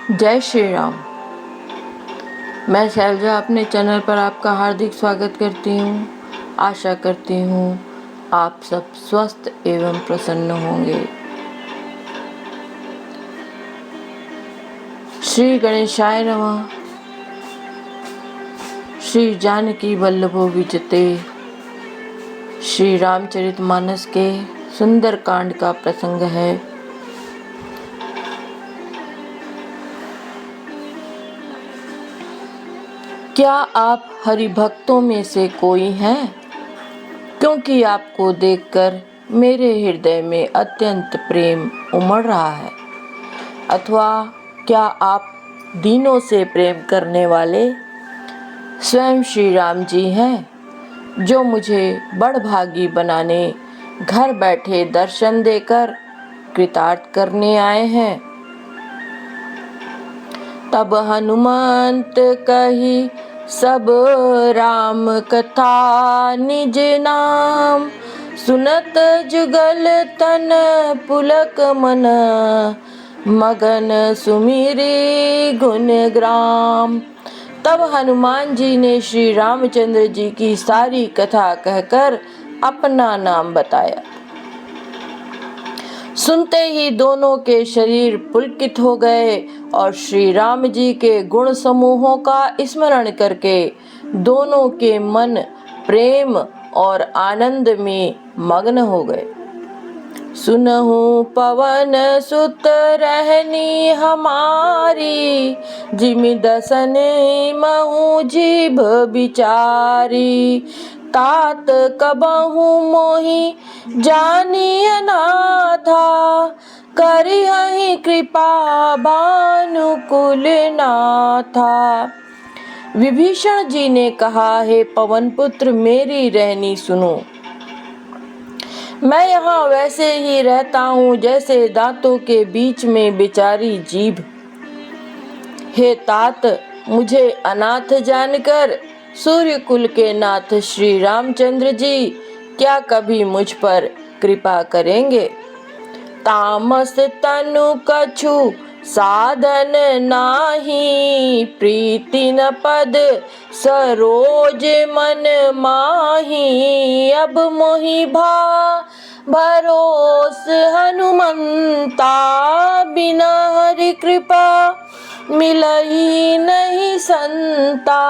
जय श्री राम। मैं शैलजा अपने चैनल पर आपका हार्दिक स्वागत करती हूँ। आशा करती हूँ आप सब स्वस्थ एवं प्रसन्न होंगे। श्री गणेशाय नमः। श्री जानकी वल्लभो विजते श्री रामचरितमानस के सुंदर कांड का प्रसंग है। क्या आप हरि भक्तों में से कोई हैं? क्योंकि आपको देखकर मेरे हृदय में अत्यंत प्रेम उमड़ रहा है। अथवा क्या आप दीनों से प्रेम करने वाले स्वयं श्री राम जी हैं, जो मुझे बड़भागी बनाने घर बैठे दर्शन देकर कृतार्थ करने आए हैं। तब हनुमंत कही सब राम कथा निज नाम, सुनत जुगल तन पुलक मन, मगन सुमिरी गुण ग्राम। तब हनुमान जी ने श्री रामचंद्र जी की सारी कथा कहकर अपना नाम बताया। सुनते ही दोनों के शरीर पुलकित हो गए और श्री राम जी के गुण समूहों का स्मरण करके दोनों के मन प्रेम और आनंद में मग्न हो गए। सुनहु पवन सुत रहनी हमारी, जिमि दसन महु जीभ बिचारी, तात कबहु मोहि जानिय नाथा, करिहहि कृपा भानुकुल नाथा। विभीषण जी ने कहा, हे पवन पुत्र, मेरी रहनी सुनो। मैं यहाँ वैसे ही रहता हूँ जैसे दांतों के बीच में बिचारी जीभ। हे तात, मुझे अनाथ जानकर सूर्य कुल के नाथ श्री रामचंद्र जी क्या कभी मुझ पर कृपा करेंगे? तामस तनु कछु साधन नाही, प्रीति न पद सरोज मन माही, अब मोहि भरोस हनुमंता, बिना हरि कृपा मिलही नहीं संता।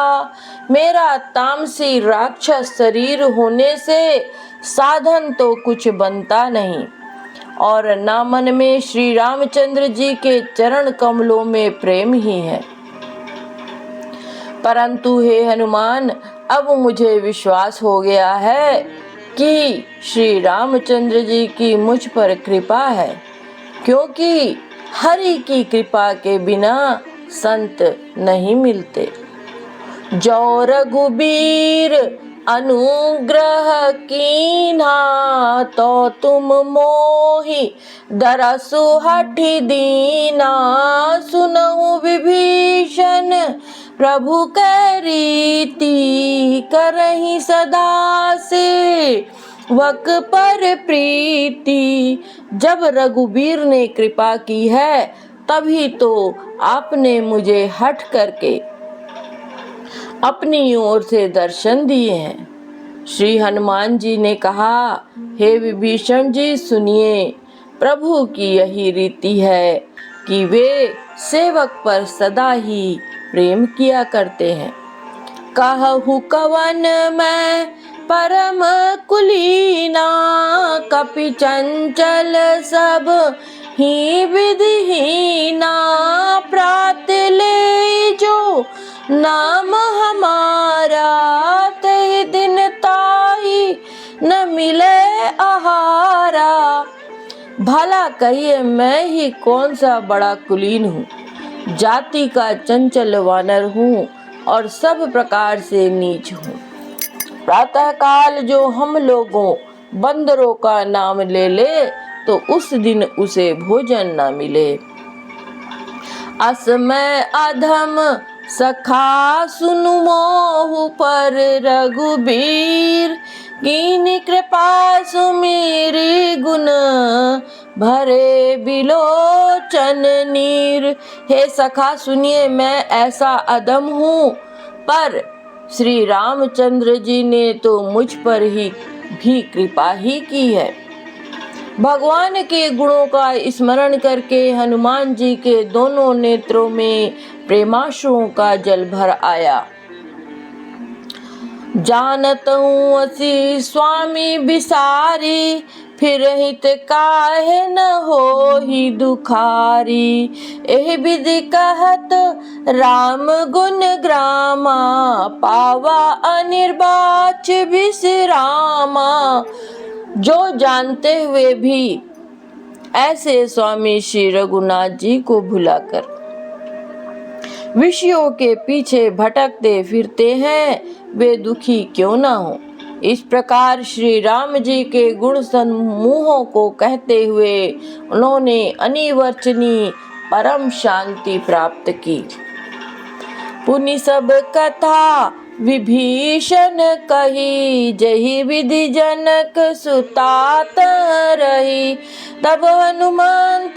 मेरा तामसी राक्षस शरीर होने से साधन तो कुछ बनता नहीं और ना मन में श्री रामचंद्र जी के चरण कमलों में प्रेम ही है। परंतु हे हनुमान, अब मुझे विश्वास हो गया है कि श्री रामचंद्र जी की मुझ पर कृपा है, क्योंकि हरि की कृपा के बिना संत नहीं मिलते। जो रघुबीर अनुग्रह कीन्हा, तो तुम मोहि दरसु हठि दीना, सुनहु विभीषण प्रभु कै रीति, करहि सदा से वक पर प्रीति। जब रघुबीर ने कृपा की है तभी तो आपने मुझे हठ करके अपनी ओर से दर्शन दिए हैं। श्री हनुमान जी ने कहा, हे विभीषण जी सुनिए, प्रभु की यही रीति है कि वे सेवक पर सदा ही प्रेम किया करते हैं। कहु कवन मैं परम कुलीना, कपि चंचल सब ही विधिहीना, प्रात ले जो नाम हमारा, ते दिन ताई न मिले आहारा। भला कहिए, मैं ही कौन सा बड़ा कुलीन हूँ, जाति का चंचल वानर हूँ और सब प्रकार से नीच हूँ। प्रातः काल जो हम लोगों बंदरों का नाम ले ले तो उस दिन उसे भोजन न मिले। असमय अधम सखा सुनु मोहु पर रघुबीर, कीन्ही कृपा सुमेरी गुण भरे बिलोचन नीर। हे सखा सुनिए, मैं ऐसा अदम हूँ, पर श्री रामचंद्र जी ने तो मुझ पर ही भी कृपा ही की है। भगवान के गुणों का स्मरण करके हनुमान जी के दोनों नेत्रों में प्रेमाश्रुओं का जल भर आया। जानत हूँ असी स्वामी बिसारी, फिर हित काहे न हो ही दुखारी। एहि विधि कहत राम गुण ग्रामा, पावा अनिर्वाच विश्रामा। जो जानते हुए भी ऐसे स्वामी श्री रघुनाथ जी को भुलाकर विषयों के पीछे भटकते फिरते हैं, वे दुखी क्यों ना हो। इस प्रकार श्री राम जी के गुण समूहों को कहते हुए उन्होंने अनिवर्चनीय परम शांति प्राप्त की। पुनि सब कथा विभीषण कही, जही विधि जनक सुतात रही। तब हनुमंत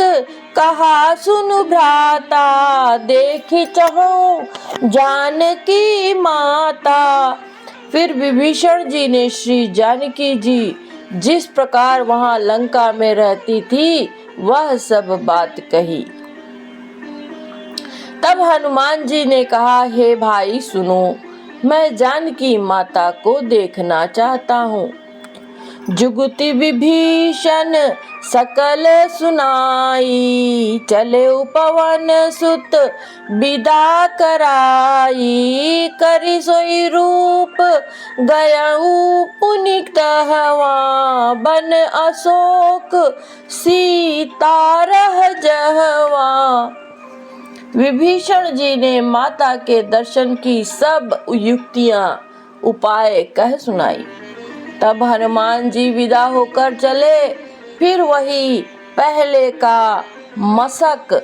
कहा सुनु भ्राता, देखी चहु जानकी माता। फिर विभीषण जी ने श्री जानकी जी जिस प्रकार वहां लंका में रहती थी वह सब बात कही। तब हनुमान जी ने कहा, हे भाई सुनो, मैं जानकी माता को देखना चाहता हूँ। जुगति विभीषण सकल सुनाई, चले पवन सुत विदा कराई। करि सोई रूप गयऊ पुनीत हवा, बन अशोक सीता रह जहवा। विभीषण जी ने माता के दर्शन की सब युक्तियां उपाय कह सुनाई। तब हनुमान जी विदा होकर चले, फिर वही पहले का मशक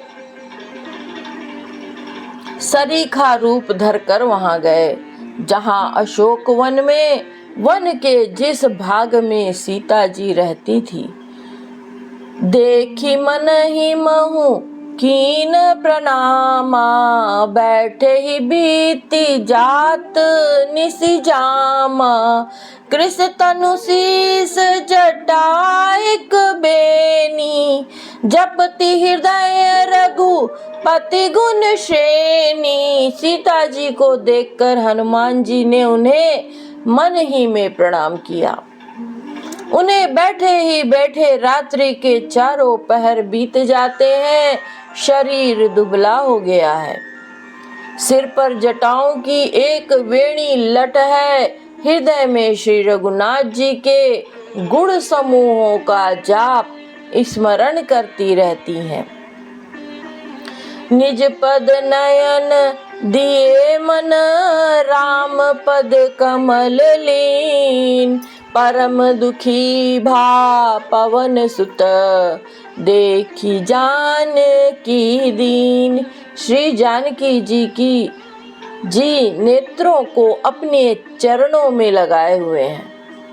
सरीखा रूप धरकर वहां गए, जहां अशोक वन में वन के जिस भाग में सीता जी रहती थी। देखी मन ही महु कीन प्रणामा, बैठे ही बीती जात निसि जामा। कृष तनु शीस जटाइक बेनी, जपति हृदय रघुपति गुण श्रेणी। सीता जी को देखकर हनुमान जी ने उन्हें मन ही में प्रणाम किया। उन्हें बैठे ही बैठे रात्रि के चारों पहर बीत जाते हैं, शरीर दुबला हो गया है। सिर पर जटाओं की एक वेणी लट है, हृदय में श्री रघुनाथ जी के गुण समूहों का जाप स्मरण करती रहती हैं। निज पद नयन दिए मन, राम पद कमल लीन। परम दुखी भा पवन सुत, देखी जानकी दीन। श्री जानकी जी नेत्रों को अपने चरणों में लगाए हुए हैं,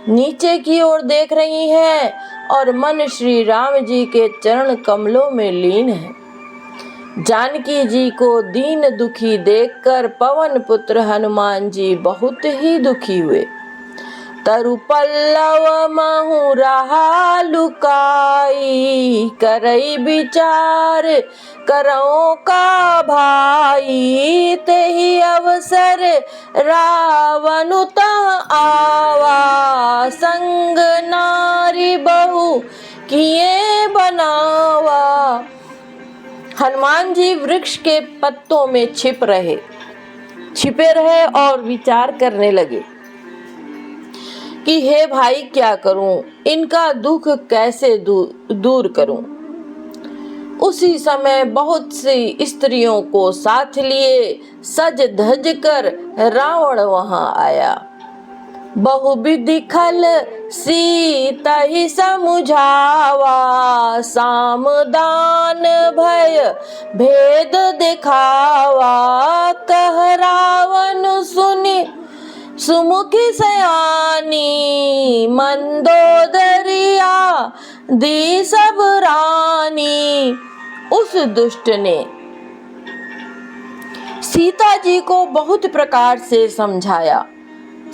नीचे की ओर देख रही हैं और मन श्री राम जी के चरण कमलों में लीन है। जानकी जी को दीन दुखी देखकर पवन पुत्र हनुमान जी बहुत ही दुखी हुए। तरु पल्लव महु रहा लुकाई, करई विचार करौ का भाई। तेहि अवसर रावण तह आवा, संग नारी बहु किए बनावा। हनुमान जी वृक्ष के पत्तों में छिपे रहे और विचार करने लगे कि हे भाई क्या करूं, इनका दुख कैसे दूर करूं। उसी समय बहुत सी स्त्रियों को साथ लिए सज धज कर रावण वहां आया। बहुविधि खल सीता ही समुझावा, सामदान भय भेद दिखावा। कह रावण सुनि सुमुखी सयानी मंदोदरिया दी सब रानी। उस दुष्ट ने सीता जी को बहुत प्रकार से समझाया,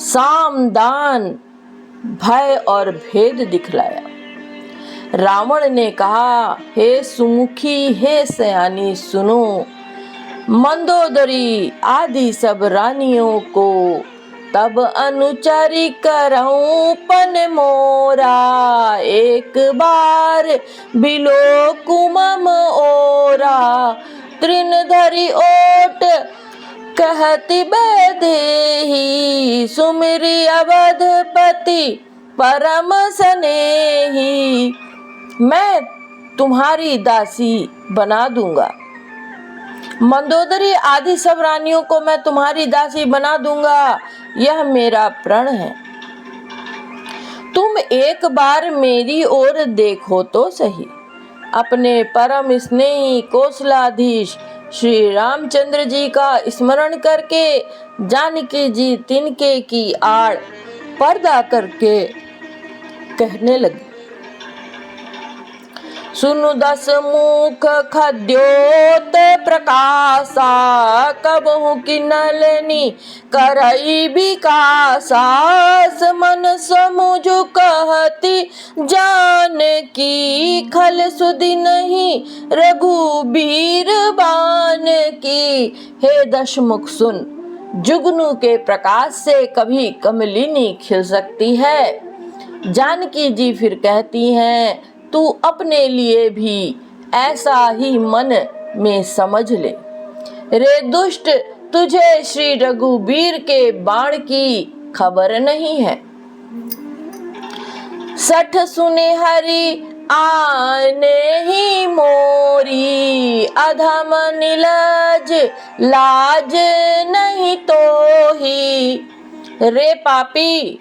साम दान भय और भेद दिखलाया। रावण ने कहा, हे सुमुखी, हे सयानी सुनो, मंदोदरी आदि सब रानियों को तब अनुचरी करऊं पन मोरा। एक बार बिलो कुमम ओरा, तृण धरि ओट कहती बेदेही। सुमिरी अवधपति परम स्नेही। मैं तुम्हारी दासी बना दूंगा, मंदोदरी आदि सब रानियों को मैं तुम्हारी दासी बना दूंगा, यह मेरा प्रण है। तुम एक बार मेरी ओर देखो तो सही। अपने परम स्नेही कौशलाधीश श्री रामचंद्र जी का स्मरण करके जानकी जी तिनके की आड़ पर्दा करके कहने लगी, सुनु दस मुख खद्योत प्रकाशा, कबहु की नलनी करई विकासा। मन समुझ कहती जानकी, खल सुधि नहीं रघुबीर बान की। हे दशमुख सुन, जुगनू के प्रकाश से कभी कमलिनी खिल सकती है। जानकी जी फिर कहती हैं, तू अपने लिए भी ऐसा ही मन में समझ ले। रे दुष्ट, तुझे श्री रघुबीर के बाण की खबर नहीं है। सठ सुने हरि आने ही मोरी, अधम निलज लाज नहीं तो ही। रे पापी,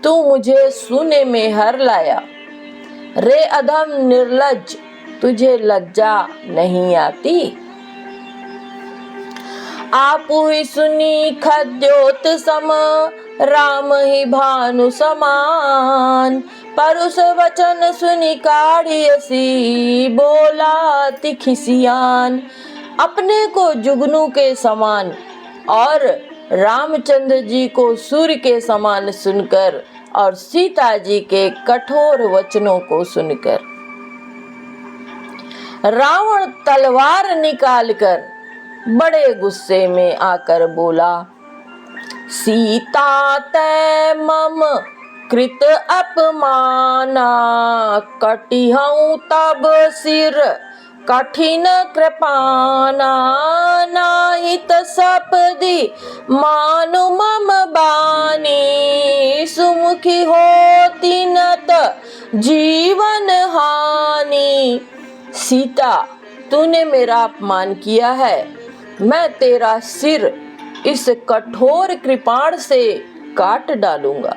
तू मुझे सुने में हर लाया। रे अधम निर्लज, तुझे लज्जा नहीं आती। आप ही सुनी खद्योत सम, राम ही भानु समान। परुष वचन सुनी काढ़ियसी, बोला तिखिसियान। अपने को जुगनू के समान और रामचंद्र जी को सूर्य के समान सुनकर और सीता जी के कठोर वचनों को सुनकर रावण तलवार निकालकर बड़े गुस्से में आकर बोला, सीता तै मम कृत अपमाना, कटिहऊं तब सिर कठिन कृपाना। नाहित सपदि मानु मम बानी, सुमुखी होती नत जीवन हानि। सीता, तूने मेरा अपमान किया है, मैं तेरा सिर इस कठोर कृपाण से काट डालूंगा।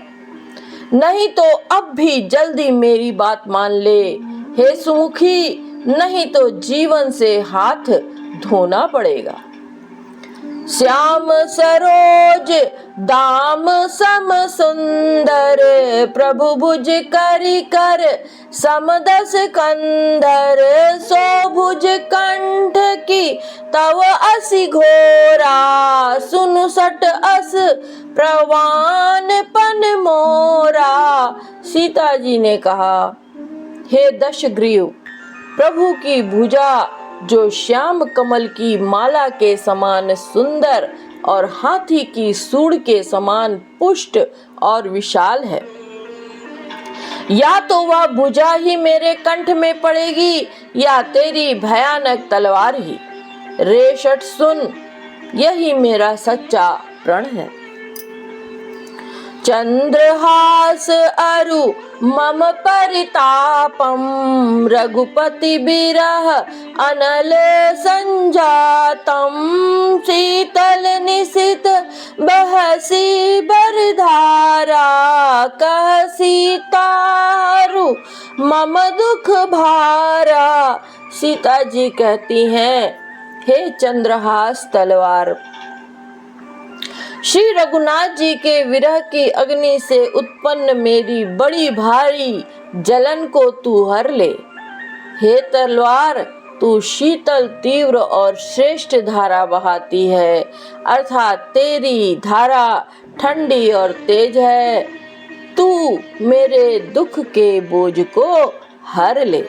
नहीं तो अब भी जल्दी मेरी बात मान ले। हे सुमुखी, नहीं तो जीवन से हाथ धोना पड़ेगा। श्याम सरोज दाम सम सुंदर, प्रभु भुज करि कर समदस कंधर। सो भुज कंठ की तव असि घोरा, सुनु सट अस प्रवान पन मोरा। सीता जी ने कहा, हे दशग्रीव, प्रभु की भुजा जो श्याम कमल की माला के समान सुंदर और हाथी की सूंड के समान पुष्ट और विशाल है, या तो वह भुजा ही मेरे कंठ में पड़ेगी या तेरी भयानक तलवार ही। रे शठ सुन, यही मेरा सच्चा प्रण है। चंद्रहास अरु मम परितापम, रघुपति बिरह अनल संजातम। शीतल निशित बहसी बरधारा, कह सीतारु मम दुख भारा। सीता जी कहती हैं, हे चंद्रहास तलवार, श्री रघुनाथ जी के विरह की अग्नि से उत्पन्न मेरी बड़ी भारी जलन को तू हर ले। हे तलवार, तू शीतल, तीव्र और श्रेष्ठ धारा बहाती है, अर्थात तेरी धारा ठंडी और तेज है। तू मेरे दुख के बोझ को हर ले।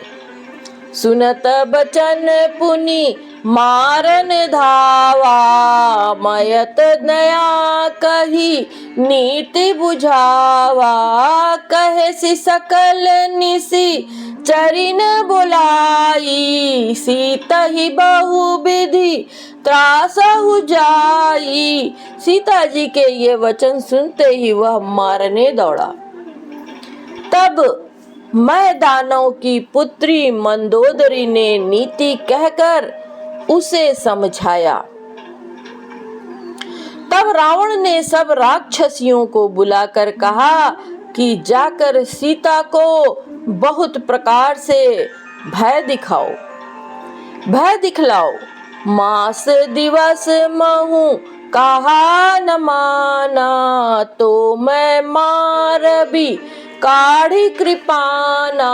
सुनत बचन पुनि मारन धावा, मयत नया कही नीति बुझावा। कहे सी सकल निसी चरिन बुलाई, सीता ही बहु विधि त्रासहु जाई। सीता जी के ये वचन सुनते ही वह मारने दौड़ा। तब मैं दानव की पुत्री मंदोदरी ने नीति कहकर उसे समझाया। तब रावण ने सब राक्षसियों को बुलाकर कहा कि जाकर सीता को बहुत प्रकार से भय दिखलाओ। मास दिवस महु कहा न माना, तो मैं मार भी काढ़ी कृपाना।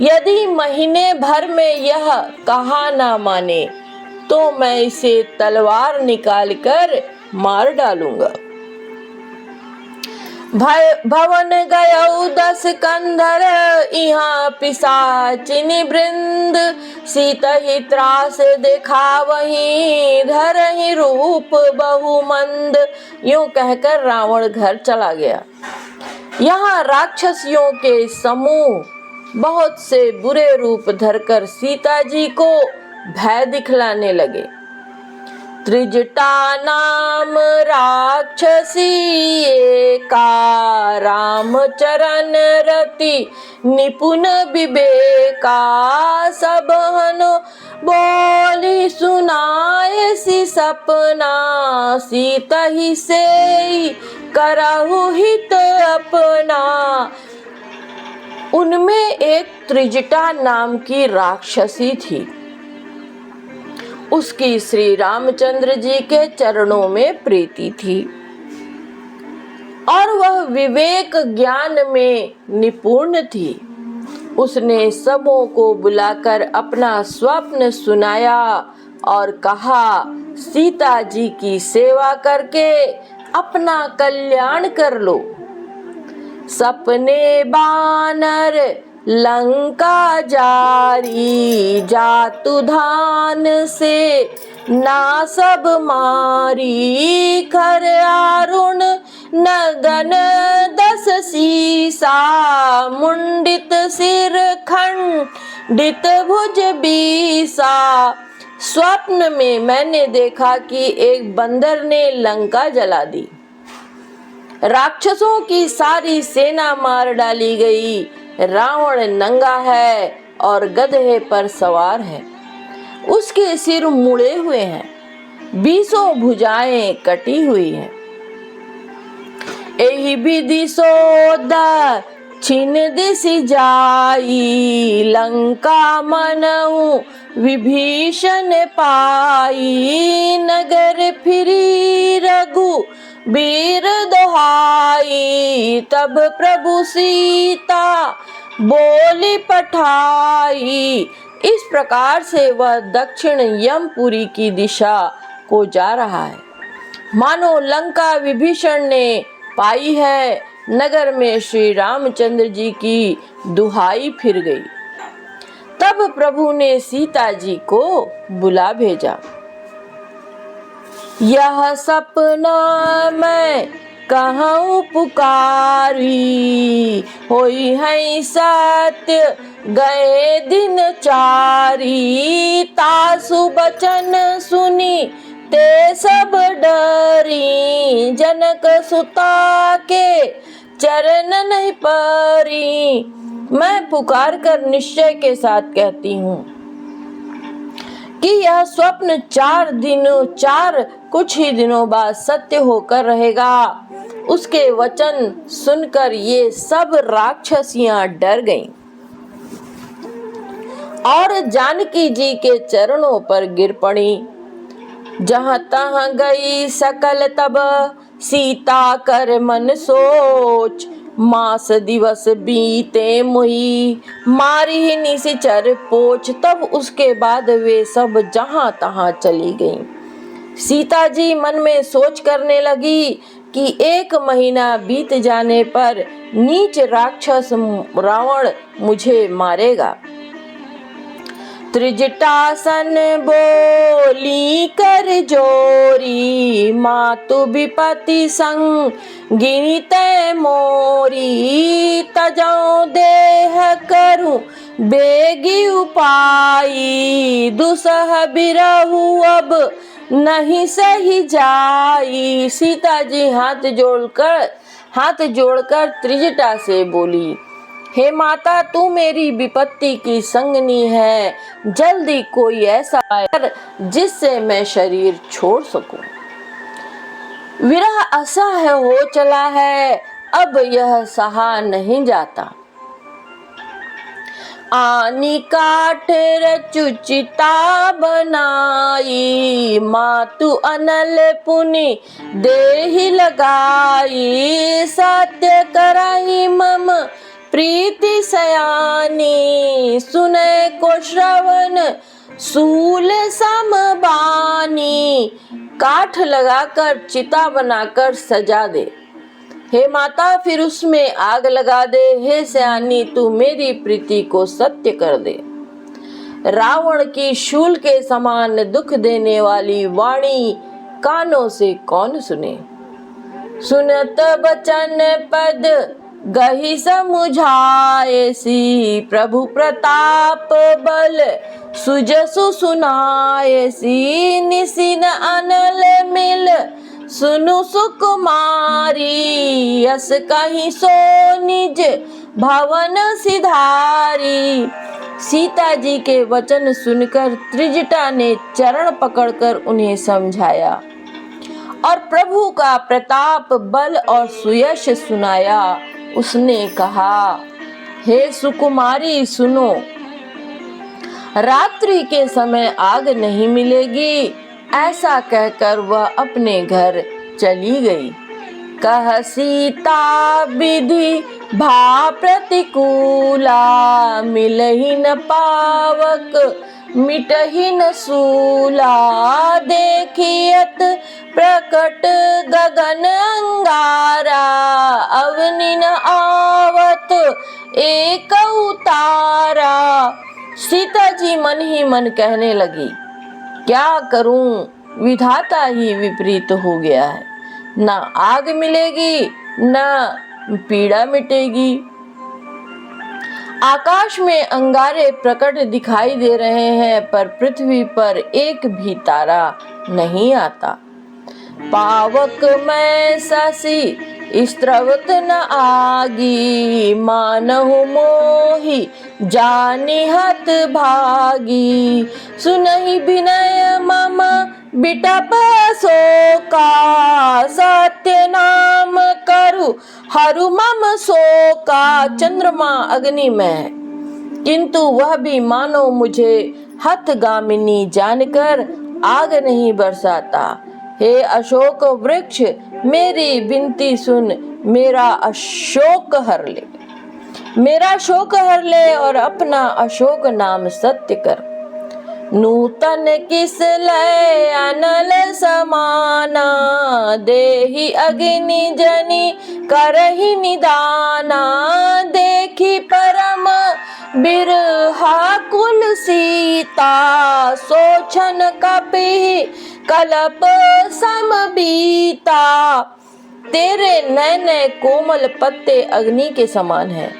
यदि महीने भर में यह कहा न माने, तो मैं इसे तलवार निकाल कर मार डालूंगा। भवन गयौ 10 कंधर, यहाँ पिशाचिनी वृंद। सीता ही त्रास देखावहीं, धरहि रूप बहुमंद। यूं कहकर रावण घर चला गया। यहाँ राक्षसियों के समूह बहुत से बुरे रूप धरकर सीता जी को भय दिखलाने लगे। त्रिजटा नाम राक्षसी एका, रामचरण रति निपुण विवेका। सबहन बोली सुनाए सी सपना, सीता ही से करहु हित अपना। उनमें एक त्रिजटा नाम की राक्षसी थी। उसकी श्री रामचंद्र जी के चरणों में प्रीति थी और वह विवेक ज्ञान में निपुण थी। उसने सबों को बुलाकर अपना स्वप्न सुनाया और कहा, सीता जी की सेवा करके अपना कल्याण कर लो। सपने बानर लंका जारी, जातु धान से ना सब मारी। खर आरुण नगन 10 सीसा, मुंडित सिर खंडित भुज बीसा। स्वप्न में मैंने देखा कि एक बंदर ने लंका जला दी। राक्षसों की सारी सेना मार डाली गई। रावण नंगा है और गधे पर सवार है। उसके सिर मुड़े हुए हैं, 20 भुजाएं कटी हुई हैं। एहि विधि सो दक्षिण दिशि जाई, लंका मनऊ विभीषण पाई। नगर फिरी रघु वीर दोहाई, तब प्रभु सीता बोली पठाई। इस प्रकार से वह दक्षिण यमपुरी की दिशा को जा रहा है, मानो लंका विभीषण ने पाई है। नगर में श्री रामचंद्र जी की दुहाई फिर गई। तब प्रभु ने सीता जी को बुला भेजा। यह सपना मैं कहूँ पुकारी, होई है सत्य गए दिन चारी। तासु बचन सुनी ते सब डरी, जनक सुता के चरण नहीं परी। मैं पुकार कर निश्चय के साथ कहती हूँ कि यह स्वप्न 4 कुछ ही दिनों बाद सत्य होकर रहेगा। उसके वचन सुनकर ये सब राक्षसियां डर गईं और जानकी जी के चरणों पर गिर पड़ी। जहाँ तहाँ गई सकल तब सीता कर मन सोच, मास दिवस बीते मुई मारी ही निशाचर पोच। तब उसके बाद वे सब जहाँ तहाँ चली गईं। सीता जी मन में सोच करने लगी कि 1 महीना बीत जाने पर नीच राक्षस रावण मुझे मारेगा। त्रिजटासन बोली कर जोरी, मातु विपत्ति संगिनी तै मोरी। तजौ देह करूं बेगी उपाई, दुसह बिरहु अब नहीं सही जाई। सीता जी हाथ जोड़कर त्रिजटा से बोली, हे माता, तू मेरी विपत्ति की संगनी है, जल्दी कोई ऐसा कर जिससे मैं शरीर छोड़ सकूं। विरह असह्य हो चला है, अब यह सहा नहीं जाता। आनी काठ रचु चिता बनाई, मातु अनल पुनि देहि लगाई। सत्य कराई मम प्रीति सयानी, सुने को श्रवण सूल समबानी। काठ लगाकर चिता बनाकर सजा दे, हे माता, फिर उसमें आग लगा दे। हे सयानी, तू मेरी प्रीति को सत्य कर दे। रावण की शूल के समान दुख देने वाली वाणी कानों से कौन सुने। सुनत बचन पद गही समुझाए सी, प्रभु प्रताप बल सुजसु सुनाए सी। निसिन अनल मिल सुनु सुकुमारी, यस कहीं सो निज भवन सिधारी। सीता जी के वचन सुनकर त्रिजटा ने चरण पकड़कर उन्हें समझाया और प्रभु का प्रताप बल और सुयश सुनाया। उसने कहा, हे सुकुमारी सुनो, रात्रि के समय आग नहीं मिलेगी। ऐसा कहकर वह अपने घर चली गई। कह सीता विधि भा प्रतिकूला, मिलहि न पावक मिटहि न सूला। देखियत प्रकट गगन अंगारा, अवनि न आवत एक उतारा। सीता जी मन ही मन कहने लगी, क्या करूं, विधाता ही विपरीत हो गया है। ना आग मिलेगी ना पीड़ा मिटेगी। आकाश में अंगारे प्रकट दिखाई दे रहे हैं, पर पृथ्वी पर एक भी तारा नहीं आता। पावक में शशि स्त्रवत न आगी, मानहु मोहि जानिहत भागी। सुनहि विनय मम बिटप शोका, सत्य नाम करु हरु मम शोका। चंद्रमा अग्नि में है, किंतु वह भी मानो मुझे हतगामिनी जानकर आग नहीं बरसाता। हे अशोक वृक्ष, मेरी विनती सुन, मेरा शोक हर ले और अपना अशोक नाम सत्य कर। नूतन किस लय अनल समाना, देहि अग्नि जनि करहि निदाना। देखी परम बिरहा कुल सीता, सोचन कपि कलप सम बीता। तेरे नए नए कोमल पत्ते अग्नि के समान हैं।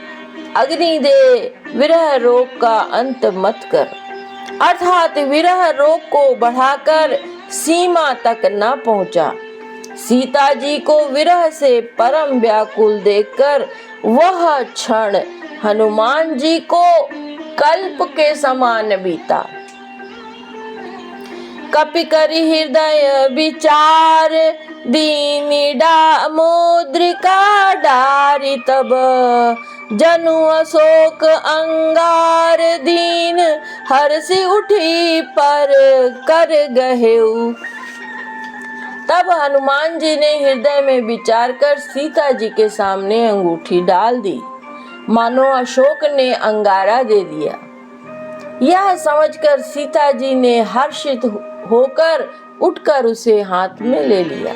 अग्नि दे, विरह रोग का अंत मत कर, अर्थात विरह रोग को बढ़ाकर सीमा तक न पहुंचा। सीता जी को विरह से परम व्याकुल देखकर वह क्षण हनुमान जी को कल्प के समान बीता। कपि करि हृदय विचार, दीनि मुद्रिका डारि। तब जनु अशोक अंगार, दीन हर्षि उठी पर कर गहेउ तब हनुमान जी ने हृदय में विचार कर सीता जी के सामने अंगूठी डाल दी, मानो अशोक ने अंगारा दे दिया। यह समझकर सीता जी ने हर्षित होकर उठकर उसे हाथ में ले लिया।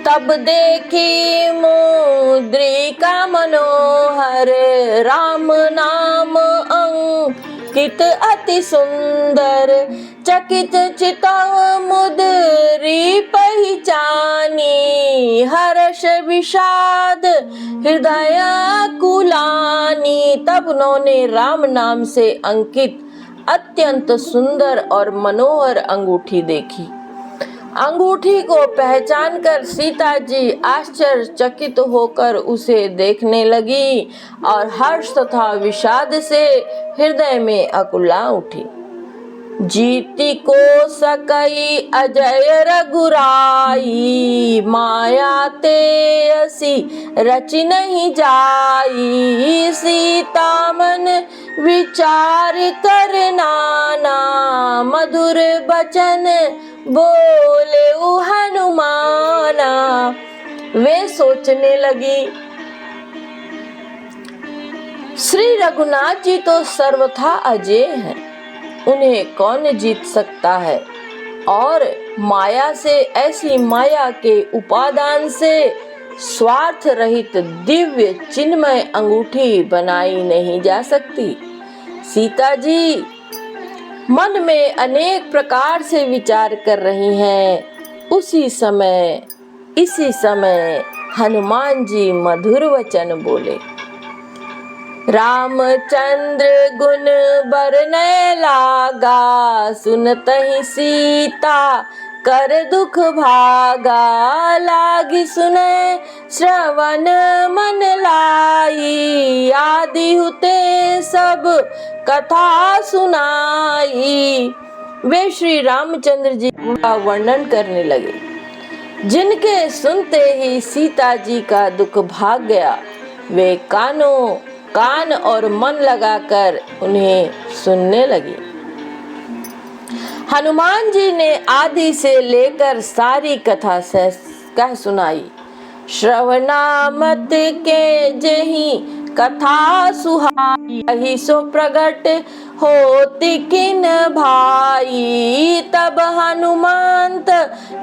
तब देखी मुद्रिका मनोहर, राम नाम अंकित अति सुंदर। चकित चितव मुद्री पहचानी, हर्ष विषाद हृदय कुलानी। तब उन्होंने राम नाम से अंकित अत्यंत सुंदर और मनोहर अंगूठी देखी। अंगूठी को पहचान कर सीता जी आश्चर्यचकित होकर उसे देखने लगी और हर्ष तथा विषाद से हृदय में अकुला उठी। जीती को सकई अजय रघुराई, माया ते असी रचि नहीं जाई। सीता मन विचार कर नाना, मधुर बचन बोले हनुमाना। वे सोचने लगी, श्री रघुनाथ जी तो सर्वथा अजेय हैं, उन्हें कौन जीत सकता है। और माया से, ऐसी माया के उपादान से स्वार्थ रहित दिव्य चिन्मय अंगूठी बनाई नहीं जा सकती। सीता जी मन में अनेक प्रकार से विचार कर रही हैं। इसी समय हनुमान जी मधुर वचन बोले। रामचंद्र गुण बरनय लागा, सुनतहि सीता कर दुख भागा। लागी सुनय श्रवण मन लाई, आदि हुते सब कथा सुनाई। वे श्री रामचंद्र जी का वर्णन करने लगे, जिनके सुनते ही सीता जी का दुख भाग गया। वे कान और मन लगाकर उन्हें सुनने लगे। हनुमान जी ने आदि से लेकर सारी कथा कह सुनाई। श्रवणामत के जेहि कथा सुहाई, यही सो प्रगट होती किन भाई। तब हनुमंत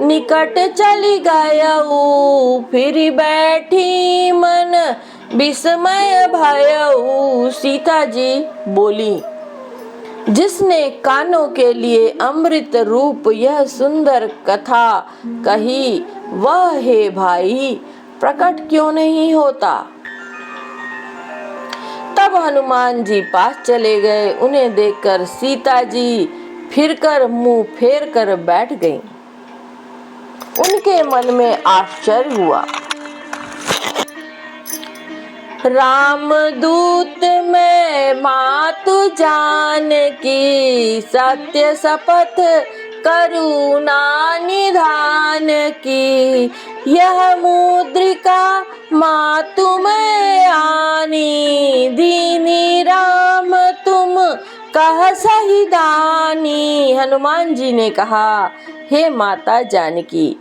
निकट चली गयऊ, फिर बैठी मन विस्मय भयऊ। सीता जी बोली, जिसने कानों के लिए अमृत रूप यह सुंदर कथा कही, वह हे भाई प्रकट क्यों नहीं होता। तब हनुमान जी पास चले गए। उन्हें देखकर सीता जी फिरकर मुंह फेर कर बैठ गईं। उनके मन में आश्चर्य हुआ। राम दूत में मातु जानकी, सत्य शपथ करुणा निधान की। यह मुद्रिका मातु में आनी, दीनी राम तुम कह सही दानी। हनुमान जी ने कहा, हे माता जानकी,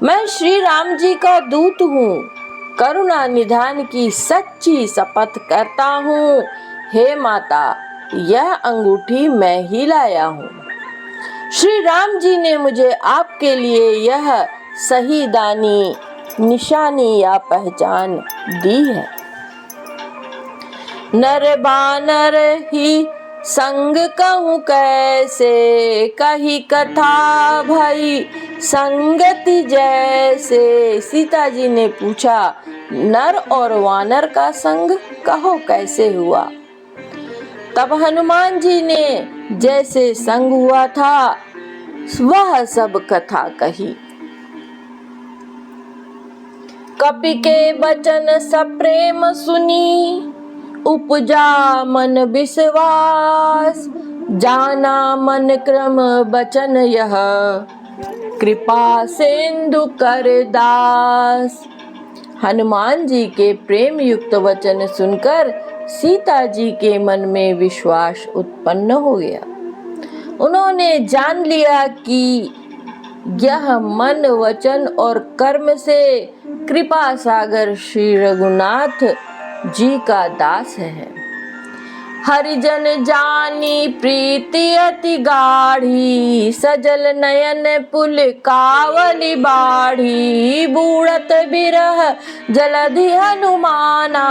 मैं श्री राम जी का दूत हूँ, करुणा निधान की सच्ची शपथ करता हूँ। हे माता, यह अंगूठी मैं ही लाया हूँ। श्री राम जी ने मुझे आपके लिए यह सही दानी निशानी या पहचान दी है। नर बानर ही संग कहूँ कैसे, कही कथा भई संगति जैसे। सीता जी ने पूछा, नर और वानर का संग कहो कैसे हुआ। तब हनुमान जी ने जैसे संग हुआ था वह सब कथा कही। कपि के वचन सप्रेम सुनी, उपजा मन विश्वास। जाना मन क्रम बचन यह, कृपा सिंधु कर दास। हनुमान जी के प्रेम युक्त वचन सुनकर सीता जी के मन में विश्वास उत्पन्न हो गया। उन्होंने जान लिया कि यह मन वचन और कर्म से कृपा सागर श्री रघुनाथ जी का दास है। हरिजन जानी प्रीति अति गाढ़ी, सजल नयन पुल कावली बाढ़ी। बूढ़त बिरह जलधि हनुमाना,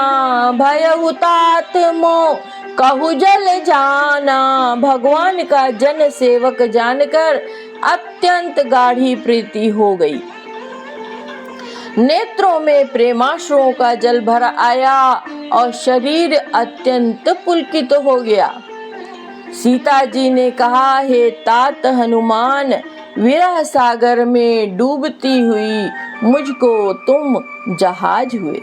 भयउ तात मोह कहु जल जाना। भगवान का जन सेवक जानकर अत्यंत गाढ़ी प्रीति हो गई। नेत्रों में प्रेमाश्रुओं का जल भर आया और शरीर अत्यंत पुलकित हो गया। सीता जी ने कहा, हे तात हनुमान, विरह सागर में डूबती हुई मुझको तुम जहाज हुए।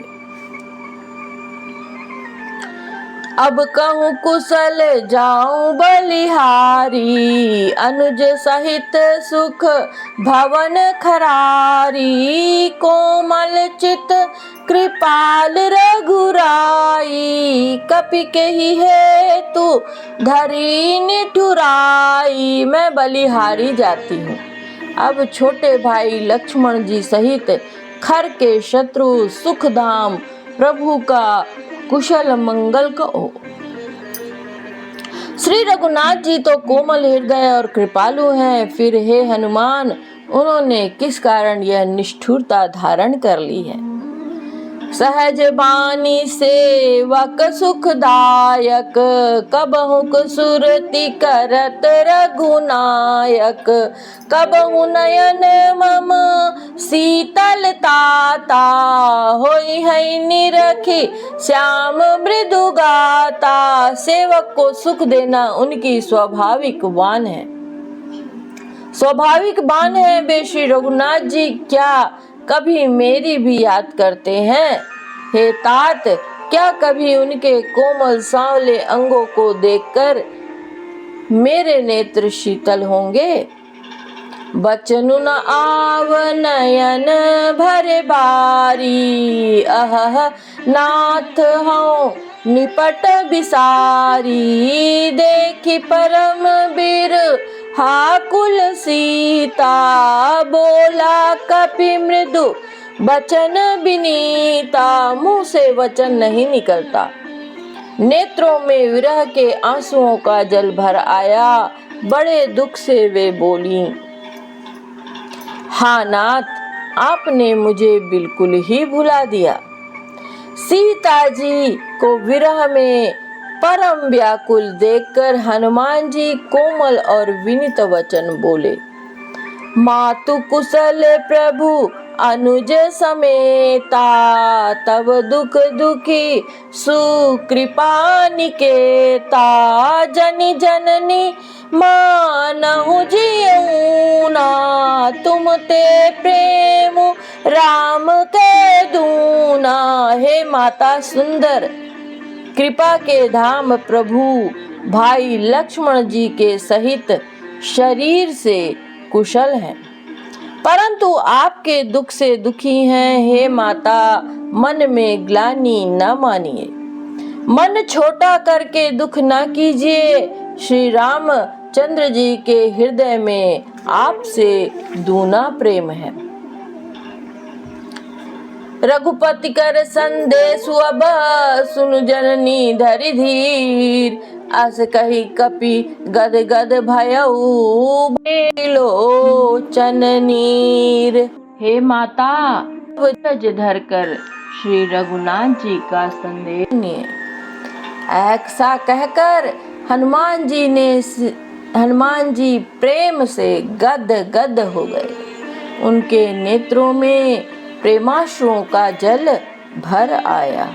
अब कहूँ कुशल जाऊं बलिहारी, अनुज सहित सुख भवन खरारी। कोमल चित कृपाल रघुराई, कपि केहि हेतु धरी निठुराई। मैं बलिहारी जाती हूँ। अब छोटे भाई लक्ष्मण जी सहित खर के शत्रु सुखधाम प्रभु का कुशल मंगल कहो। श्री रघुनाथ जी तो कोमल हृदय और कृपालु हैं, फिर हे हनुमान, उन्होंने किस कारण यह निष्ठुरता धारण कर ली है। सहज बानी सेवक सुखदायक, कबहुक सुरति करत रघुनायक। कबहु नयन मम शीतल ताता, होई है निरखी श्याम मृदु गाता। सेवक को सुख देना उनकी स्वाभाविक बान है। स्वाभाविक बान है वे श्री रघुनाथ जी क्या कभी मेरी भी याद करते हैं। हे तात, क्या कभी उनके कोमल सांवले अंगों को देखकर मेरे नेत्र शीतल होंगे। बचनु न आव नयन भरे बारी, अहह नाथ हूँ निपट बिसारी। देखी परम बीर हाकुल सीता, बोला कपि मृदु वचन विनीता। मुंह से वचन नहीं निकलता, नेत्रों में विरह के आंसुओं का जल भर आया। बड़े दुख से वे बोली, हाँ नाथ, आपने मुझे बिल्कुल ही भुला दिया। सीता जी को विरह में परम व्याकुल देखकर हनुमान जी कोमल और विनीत वचन बोले। मातु कुशल प्रभु अनुज समेता, तब दुख दुखी सुकृपा निकेता। जनि जननी मानहु जिऊना, तुम ते प्रेम राम के दूना। हे माता सुंदर, कृपा के धाम प्रभु भाई लक्ष्मण जी के सहित शरीर से कुशल हैं, परंतु आपके दुख से दुखी हैं। हे माता, मन में ग्लानि न मानिए, मन छोटा करके दुख न कीजिए। श्री राम चंद्र जी के हृदय में आपसे दूना प्रेम है। रघुपति कर संदेश अब सुनु जननी धरि धीर। अस कही कपि गद गद भयउ लोचन नीर। हे माता, धज धरकर श्री रघुनाथ जी का संदेश सुनिए। ऐसा कहकर हनुमान जी प्रेम से गद गद हो गए। उनके नेत्रों में प्रेमाश्रुओं का जल भर आया।